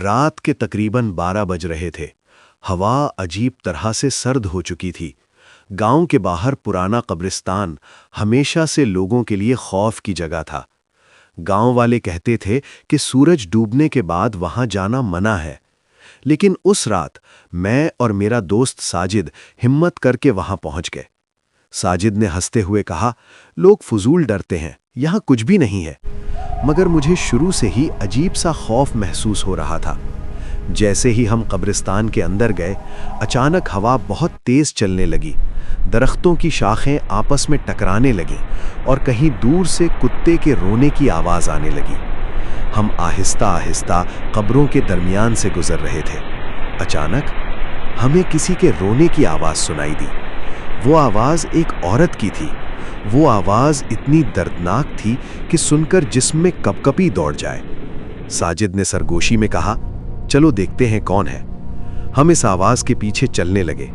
رات کے تقریباً 12 بج رہے تھے۔ ہوا عجیب طرح سے سرد ہو چکی تھی۔ گاؤں کے باہر پرانا قبرستان ہمیشہ سے لوگوں کے لیے خوف کی جگہ تھا۔ گاؤں والے کہتے تھے کہ سورج ڈوبنے کے بعد وہاں جانا منع ہے، لیکن اس رات میں اور میرا دوست ساجد ہمت کر کے وہاں پہنچ گئے۔ ساجد نے ہنستے ہوئے کہا، لوگ فضول ڈرتے ہیں، یہاں کچھ بھی نہیں ہے۔ مگر مجھے شروع سے ہی عجیب سا خوف محسوس ہو رہا تھا۔ جیسے ہی ہم قبرستان کے اندر گئے، اچانک ہوا بہت تیز چلنے لگی، درختوں کی شاخیں آپس میں ٹکرانے لگیں اور کہیں دور سے کتے کے رونے کی آواز آنے لگی۔ ہم آہستہ آہستہ قبروں کے درمیان سے گزر رہے تھے۔ اچانک ہمیں کسی کے رونے کی آواز سنائی دی۔ وہ آواز ایک عورت کی تھی۔ وہ آواز اتنی دردناک تھی کہ سن کر جسم میں کپکپی دوڑ جائے۔ ساجد نے سرگوشی میں کہا، چلو دیکھتے ہیں کون ہے۔ ہم اس آواز کے پیچھے چلنے لگے۔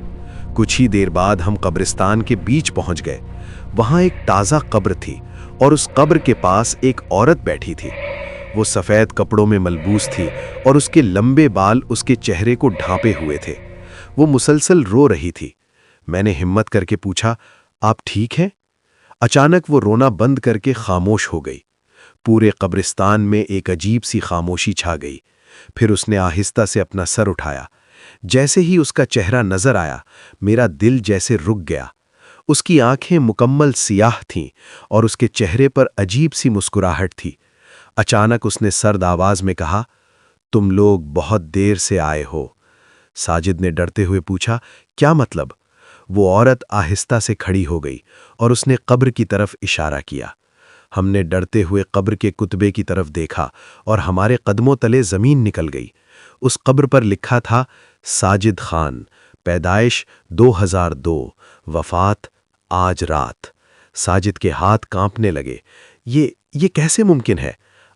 کچھ ہی دیر بعد ہم قبرستان کے بیچ پہنچ گئے۔ وہاں ایک تازہ قبر تھی اور اس قبر کے پاس ایک عورت بیٹھی تھی۔ وہ سفید کپڑوں میں ملبوس تھی اور اس کے لمبے بال اس کے چہرے کو ڈھانپے ہوئے تھے۔ وہ مسلسل رو رہی تھی۔ میں نے ہمت کر کے پوچھا، آپ ٹھیک ہیں؟ اچانک وہ رونا بند کر کے خاموش ہو گئی۔ پورے قبرستان میں ایک عجیب سی خاموشی چھا گئی۔ پھر اس نے آہستہ سے اپنا سر اٹھایا۔ جیسے ہی اس کا چہرہ نظر آیا، میرا دل جیسے رک گیا۔ اس کی آنکھیں مکمل سیاہ تھیں اور اس کے چہرے پر عجیب سی مسکراہٹ تھی۔ اچانک اس نے سرد آواز میں کہا، تم لوگ بہت دیر سے آئے ہو۔ ساجد نے ڈرتے ہوئے پوچھا، کیا مطلب؟ وہ عورت آہستہ سے کھڑی ہو گئی اور اس نے قبر کی طرف اشارہ کیا۔ ہم نے ڈرتے ہوئے قبر کے کتبے کی طرف دیکھا اور ہمارے قدموں تلے زمین نکل گئی۔ اس قبر پر لکھا تھا، ساجد خان، پیدائش 2002، وفات آج رات۔ ساجد کے ہاتھ کانپنے لگے۔ یہ کیسے ممکن ہے؟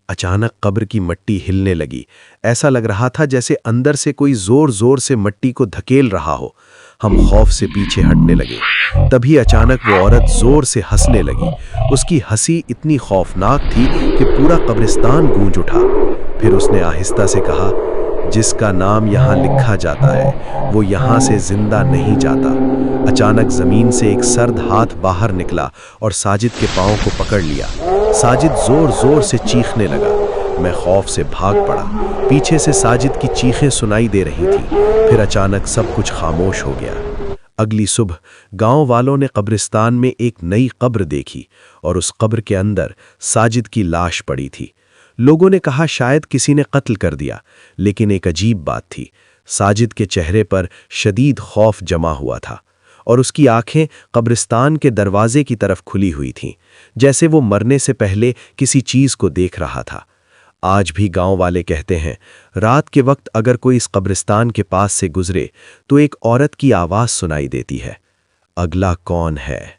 اچانک قبر کی مٹی ہلنے لگی۔ ایسا لگ رہا تھا جیسے اندر سے کوئی زور زور سے مٹی کو دھکیل رہا ہو۔ ہم خوف سے پیچھے ہٹنے لگے۔ تبھی اچانک وہ عورت زور سے ہنسنے لگی۔ اس کی ہنسی اتنی خوفناک تھی کہ پورا قبرستان گونج اٹھا۔ پھر اس نے آہستہ سے کہا، جس کا نام یہاں لکھا جاتا ہے وہ یہاں سے زندہ نہیں جاتا۔ اچانک زمین سے ایک سرد ہاتھ باہر نکلا اور ساجد کے پاؤں کو پکڑ لیا۔ ساجد زور زور سے چیخنے لگا۔ میں خوف سے بھاگ پڑا۔ پیچھے سے ساجد کی چیخیں سنائی دے رہی تھیں۔ پھر اچانک سب کچھ خاموش ہو گیا۔ اگلی صبح گاؤں والوں نے قبرستان میں ایک نئی قبر دیکھی اور اس قبر کے اندر ساجد کی لاش پڑی تھی۔ لوگوں نے کہا شاید کسی نے قتل کر دیا، لیکن ایک عجیب بات تھی، ساجد کے چہرے پر شدید خوف جمع ہوا تھا اور اس کی آنکھیں قبرستان کے دروازے کی طرف کھلی ہوئی تھیں، جیسے وہ مرنے سے پہلے کسی چیز کو دیکھ رہا تھا۔ آج بھی گاؤں والے کہتے ہیں، رات کے وقت اگر کوئی اس قبرستان کے پاس سے گزرے تو ایک عورت کی آواز سنائی دیتی ہے، اگلا کون ہے؟